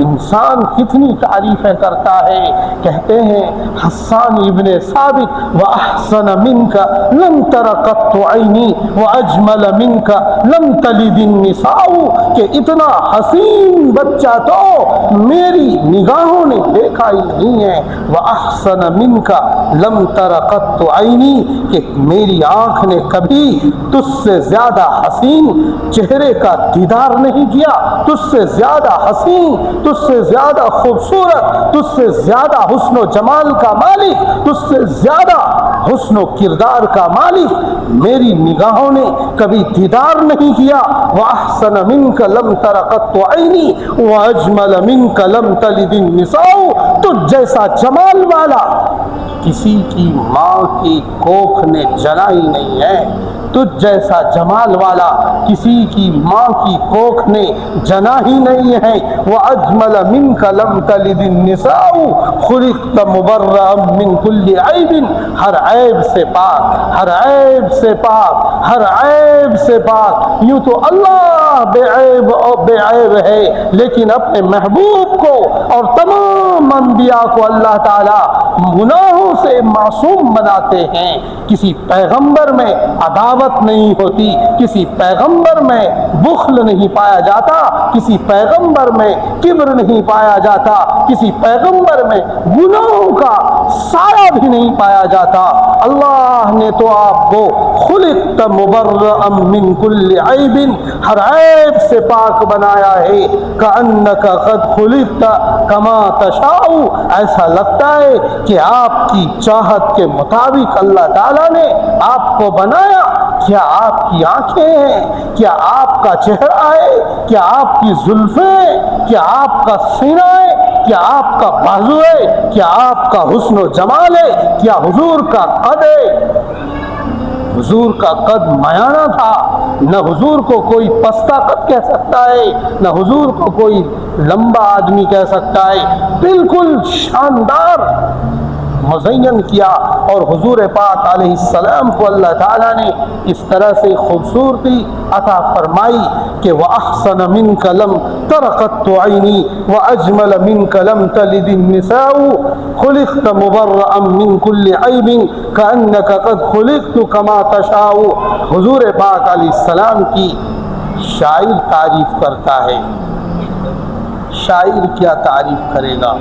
انسان کتنی تعریفیں کرتا ہے. کہتے ہیں حسان ابن ثابت وَأَحْسَنَ مِنْكَ لَمْ تَرَ قَطُّ عَيْنِي وَأَجْمَلَ مِنْكَ لَمْ تَلِدِ النِّسَاءُ کہ اتنا حسین بچہ تو میری نگاہوں نے دیکھا ہی نہیں ہے. وَأَحْسَنَ مِنْكَ لَمْ تَرَ قَطُّ عَيْنِي کہ میری آنکھ نے کبھی تجھ سے زیادہ حسین چہرے کا دیدار نہیں کیا, تجھ سے زیادہ حسین, تجھ سے زیادہ خوبصورت, تجھ سے زیادہ حسن و جمال کا مالک, تجھ سے زیادہ حسن و کردار کا مالک میری نگاہوں نے کبھی دیدار نہیں کیا. وَأَحْسَنَ مِنْكَ لَمْ تَرَ قَطُّ عَيْنِي وَأَجْمَلَ مِنْكَ لَمْ تَلِدِ النِّسَاءُ تجھ جیسا جمال والا کسی کی ماں کی کوکھ نے جنا ہی نہیں ہے, تجھ جیسا جمال والا کسی کی ماں کی کوکھ نے جنا ہی نہیں ہے. وَأَجْمَلَ مِنْكَ لَمْ تَلِدِ النِّسَاءُ خُلِقْتَ مُبَرَّأً مِنْ كُلِّ عَيْبٍ ہر عیب سے پاک, ہر عیب سے پاک, ہر عیب سے پاک. یوں تو اللہ بے عیب اور بے عیب ہے, لیکن اپنے محبوب کو اور تمام انبیاء کو اللہ تعالیٰ گناہوں سے معصوم بناتے ہیں. کسی پیغمبر میں عداوت نہیں ہوتی, کسی پیغمبر میں بخل نہیں پایا جاتا, کسی پیغمبر میں کبر نہیں پایا جاتا, کسی پیغمبر میں گناہوں کا سایہ بھی نہیں پایا جاتا. اللہ نے تو آپ کو خلقت مبرأ من کل عیب ہر عیب سے پاک بنایا ہے. کأنک قد خلقت کما تشاء ایسا لگتا ہے کہ آپ کی چاہت کے مطابق اللہ تعالیٰ نے آپ کو بنایا. کیا آپ کی آنکھیں ہیں, کیا آپ کا چہرہ ہے, کیا آپ کی زلفیں, کیا آپ کا سینہ ہے, کیا آپ کا بازو ہے, کیا آپ کا حسن و جمال ہے, کیا حضور کا قد ہے. حضور کا قد میانہ تھا, نہ حضور کو کوئی پستہ قد کہہ سکتا ہے, نہ حضور کو کوئی لمبا آدمی کہہ سکتا ہے. بالکل شاندار مزین کیا, اور حضور پاک علیہ السلام کو اللہ تعالیٰ نے اس طرح سے خوبصورتی عطا فرمائی کہ وَأَحْسَنَ مِنْكَ لَمْ تَرَ قَطُّ عَيْنِي وَأَجْمَلَ مِنْكَ لَمْ تَلِدِ النِّسَاءُ خُلِقْتَ مُبَرَّأً مِنْ كُلِّ عَيْبٍ كَأَنَّكَ قَدْ خُلِقْتُ كَمَا تَشَاءُ. حضور پاک علیہ السلام کی شاعر تعریف کرتا ہے. شاعر کیا تعریف کرے گا,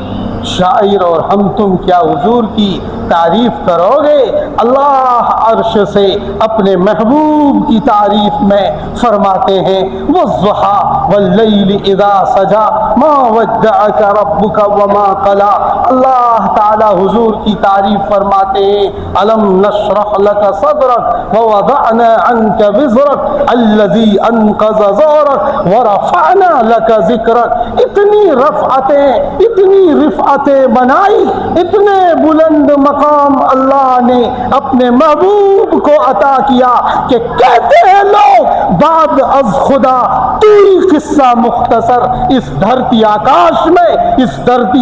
شاعر اور ہم تم کیا حضور کی تعریف کرو گے. اللہ عرش سے اپنے محبوب کی تعریف میں فرماتے ہیں وَالضُّحَىٰ وَاللَّيْلِ إِذَا سَجَىٰ مَا وَدَّعَكَ رَبُّكَ وَمَا قَلَىٰ. اللہ تعالیٰ حضور کی تعریف فرماتے ہیں أَلَمْ نَشْرَحْ لَكَ صَدْرَكَ وَوَضَعْنَا عَنْكَ وِزْرَكَ الَّذِي أَنقَضَ ظَهْرَكَ وَرَفَعْنَا لَكَ ذِكْرَكَ. اتنی رفعتیں بنائی, اتنے بلند مقام اللہ نے اپنے محبوب کو عطا کیا کہ کہتے ہیں لوگ بعد از خدا تیری قصہ مختصر. اس دھرتی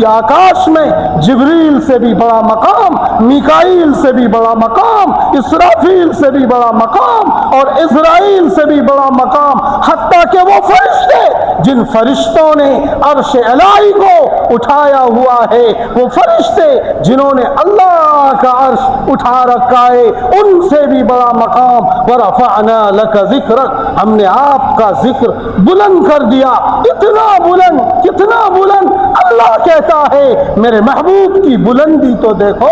آکاش میں جبریل سے بھی بڑا مقام, میکائیل سے بھی بڑا مقام, اسرافیل سے بھی بڑا مقام, اور اسرائیل سے بھی بڑا مقام, حتیٰ کہ وہ فرشتے جن فرشتوں نے عرش الہی کو اٹھایا ہوا ہے, وہ فرشتے جنہوں نے اللہ کا عرش اٹھا رکھا ہے, ان سے بھی بڑا مقام. وَرَفَعْنَا لَكَ ذِكْرَكَ ہم نے آپ کا ذکر بلند کر دیا. اتنا بلند, کتنا بلند. اللہ کہتا ہے میرے محبوب کی بلندی تو دیکھو,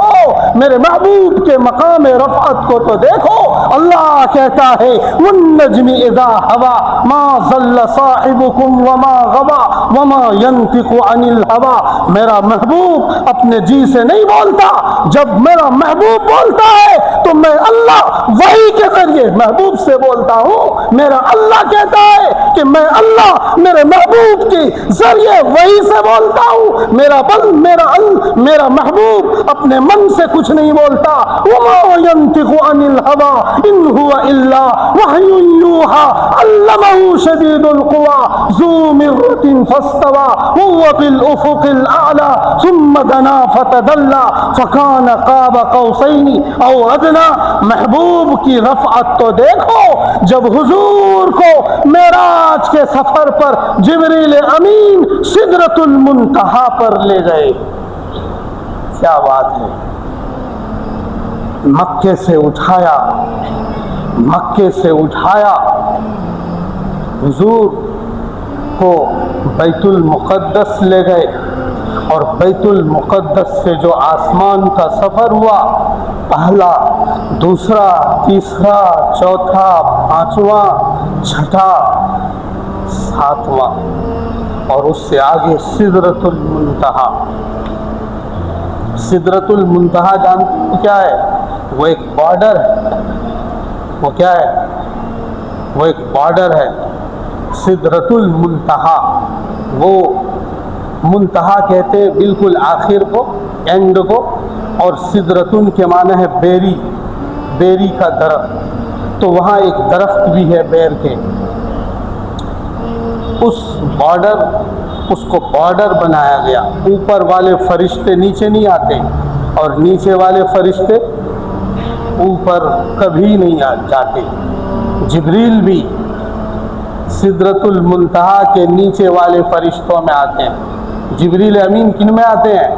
میرے محبوب کے مقام رفعت کو تو دیکھو. اللہ کہتا ہے وَالنَّجْمِ إِذَا هَوَىٰ مَا ضَلَّ صَاحِبُكُمْ وَمَا غَوَىٰ وَمَا يَنطِقُ عَنِ الْهَوَىٰ. میرا محبوب اپنے جی سے نہیں بولتا. جب میرا محبوب بولتا ہے تو میں اللہ وحی کے ذریعے محبوب سے بولتا ہوں. میرا اللہ کہتا ہے کہ میں اللہ میرے محبوب کے ذریعے وحی سے بولتا سماؤ، میرا بل میرا محبوب اپنے من سے کچھ نہیں بولتا. وما ينطق عن الهوى ان هو الا وحي يوحى علمه شديد القوى ذو مرة فاستوى وهو بالافق الاعلى ثم دنا فتدلى فكان قاب قوسين او ادنى. محبوب کی رفعت تو دیکھو جب حضور کو معراج کے سفر پر جبریل امین سدرۃ المنتہا پر لے گئے. کیا بات ہے. مکے سے اٹھایا حضور کو بیت المقدس لے گئے، اور بیت المقدس سے جو آسمان کا سفر ہوا، پہلا، دوسرا، تیسرا، چوتھا، پانچواں، چھٹا، ساتواں، اور اس سے آگے سدرۃ المنتہا. سدرۃ المنتہا جانتے ہیں کیا ہے؟ وہ ایک بارڈر ہے. وہ کیا ہے؟ وہ ایک بارڈر ہے. سدرۃ المنتہا، وہ منتہا کہتے ہیں بالکل آخر کو، اینڈ کو، اور سدرتن کے معنی ہے بیری کا درخت. تو وہاں ایک درخت بھی ہے بیر کے. اس کو بارڈر بنایا گیا. اوپر والے فرشتے نیچے نہیں آتے، اور نیچے والے فرشتے اوپر کبھی نہیں جاتے. جبریل بھی سدرۃ المنتہا کے نیچے والے فرشتوں میں آتے ہیں. جبریل امین کن میں آتے ہیں؟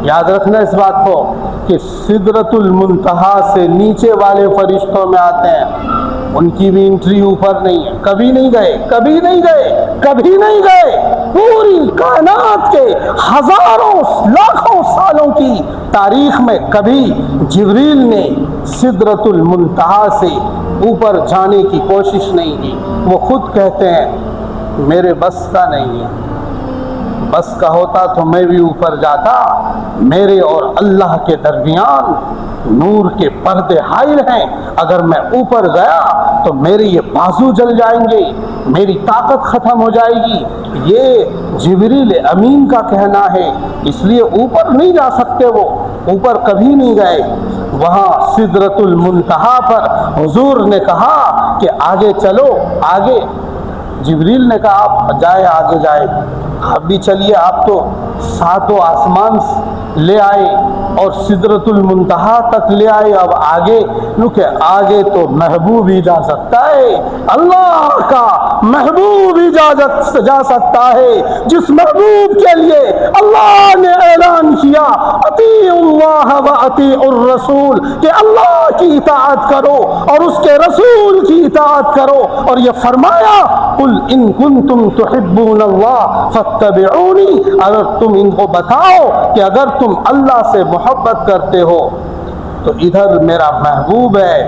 یاد رکھنا اس بات کو کہ سدرۃ المنتہا سے نیچے والے فرشتوں میں آتے ہیں. ان کی بھی انٹری اوپر نہیں ہے. کبھی نہیں گئے. پوری کائنات کے ہزاروں لاکھوں سالوں کی تاریخ میں کبھی جبریل نے سدرۃ المنتہا سے اوپر جانے کی کوشش نہیں کی. وہ خود کہتے ہیں میرے بس کا نہیں ہے. بس کا ہوتا تو میں بھی اوپر جاتا. میرے اور اللہ کے درمیان نور کے پردے حائل ہیں. اگر میں اوپر گیا تو میرے یہ بازو جل جائیں گے، میری طاقت ختم ہو جائے گی. یہ جبریل امین کا کہنا ہے، اس لیے اوپر نہیں جا سکتے. وہ اوپر کبھی نہیں گئے. وہاں سدرۃ المنتہا پر حضور نے کہا کہ آگے چلو. آگے جبریل نے کہا آپ آگے جائے. آپ بھی چلیے. آپ تو ساتوں آسمان لے آئے اور سدرۃ المنتہا تک لے آئے. اب آگے تو محبوب ہی جا سکتا ہے. اللہ کا محبوب ہی جا سکتا ہے، جس محبوب کے لیے اللہ نے اعلان کیا اطیعوا اللہ و اطیعوا الرسول، کہ اللہ کی اطاعت کرو اور اس کے رسول کی اطاعت کرو. اور یہ فرمایا قل ان کنتم تحبون اللہ فاتبعونی، اگر تم ان کو بتاؤ کہ اگر تم اللہ سے محبت کرتے ہو تو ادھر میرا محبوب ہے،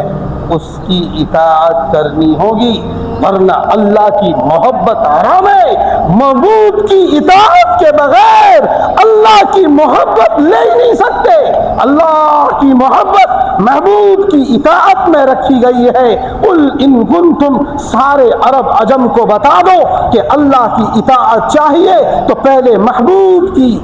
اس کی اطاعت کرنی ہوگی، ورنہ اللہ کی محبت حرام ہے. محبوب کی اطاعت کے بغیر اللہ کی محبت لے ہی نہیں سکتے. اللہ کی محبت محبوب کی اطاعت میں رکھی گئی ہے. قل ان کنتم، سارے عرب عجم کو بتا دو کہ اللہ کی اطاعت چاہیے تو پہلے محبوب کی،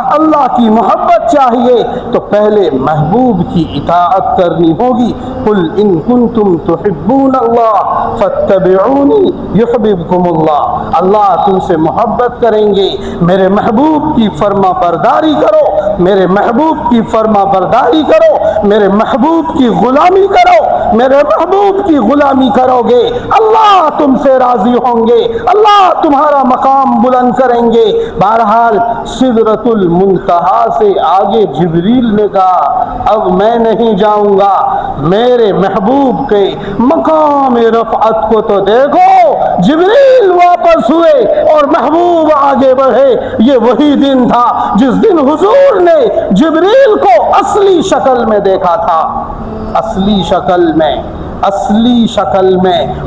اللہ کی محبت چاہیے تو پہلے محبوب کی اطاعت کرنی ہوگی. قل ان کنتم تحبون اللہ فاتبعونی یحببکم اللہ. اللہ تم سے محبت کریں گے، میرے محبوب کی فرما برداری کرو، میرے محبوب کی فرما برداری کرو، میرے محبوب کی غلامی کرو. میرے محبوب کی غلامی کرو گے اللہ تم سے راضی ہوں گے، اللہ تمہارا مقام بلند کریں گے. بہرحال سدرۃ المنتہا سے آگے جبریل نے کہا اب میں نہیں جاؤں گا. میرے محبوب کے مقام رفعت کو تو دیکھو. جبریل واپس ہوئے اور محبوب آگے بڑھے. یہ وہی دن تھا جس دن حضور نے جبریل کو اصلی شکل میں دیکھا تھا. اصلی شکل میں،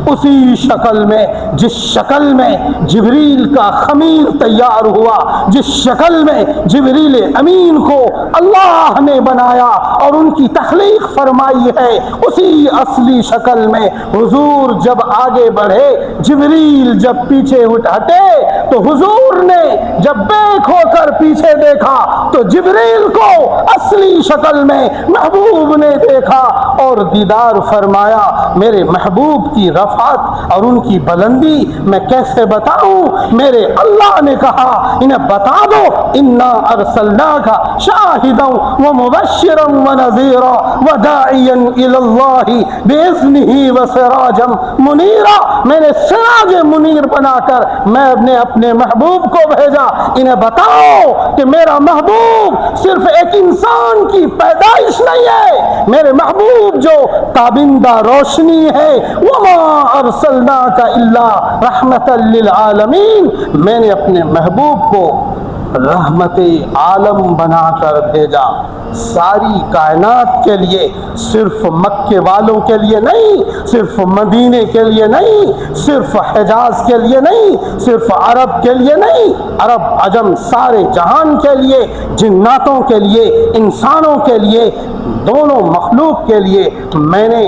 اسی شکل میں جس شکل میں جبریل کا خمیر تیار ہوا، جس شکل میں جبریل امین کو اللہ نے بنایا اور ان کی تخلیق فرمائی ہے، اسی اصلی شکل میں حضور جب آگے بڑھے، جبریل جب پیچھے ہٹے تو حضور نے جب بیک ہو کر پیچھے دیکھا تو جبریل کو اصلی شکل میں محبوب نے دیکھا اور دیدار فرمایا۔ میرے محبوب کی رفعت اور ان کی بلندی میں کیسے بتاؤں؟ میرے اللہ نے کہا انہیں بتا دو، انا ارسلناک شاہدا ومبشرا ونذیرا وداعیا الی اللہ باذنہ وسراجا منیرا۔ میں نے سراج منیر بنا کر میں نے اپنے محبوب کو بھیجا۔ انہیں بتاؤ کہ میرا محبوب صرف ایک انسان کی پیدائش نہیں ہے، میرے محبوب جو تابندہ روشنی ہے۔ وما ارسلناک الا رحمتا للعالمین، میں نے اپنے محبوب کو رحمت عالم بنا کر بھیجا، ساری کائنات کے لیے، صرف مکے والوں کے لیے نہیں، صرف مدینے کے لیے نہیں، صرف حجاز کے لیے نہیں، صرف عرب کے لیے نہیں، عرب عجم سارے جہان کے لیے، جناتوں کے لیے، انسانوں کے لیے، دونوں مخلوق کے لیے میں نے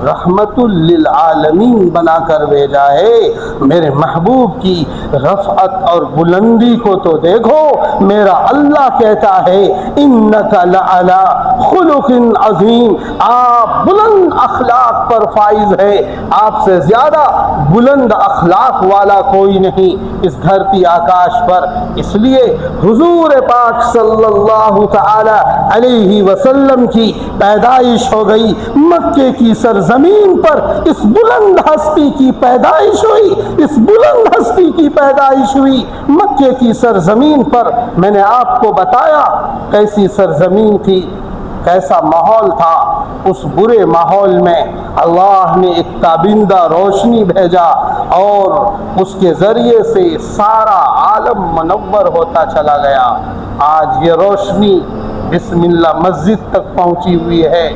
رحمت للعالمین بنا کر بھیجا ہے۔ میرے محبوب کی رفعت اور بلندی کو تو دیکھو، میرا اللہ کہتا ہے انک لعلی خلق عظیم، آپ بلند اخلاق پر فائز ہے، آپ سے زیادہ بلند اخلاق والا کوئی نہیں اس دھرتی آکاش پر۔ اس لیے حضور پاک صلی اللہ تعالی علیہ وسلم کی پیدائش ہو گئی، مکے کی سرزمین پر اس بلند ہستی کی پیدائش ہوئی، اس بلند ہستی کی پیدائش ہوئی مکے کی سرزمین پر۔ میں نے آپ کو بتایا کیسی سرزمین تھی، کیسا ماحول تھا۔ اس برے ماحول میں اللہ نے ایک تابندہ روشنی بھیجا اور اس کے ذریعے سے سارا عالم منور ہوتا چلا گیا۔ آج یہ روشنی بسم اللہ مسجد تک پہنچی ہوئی ہے۔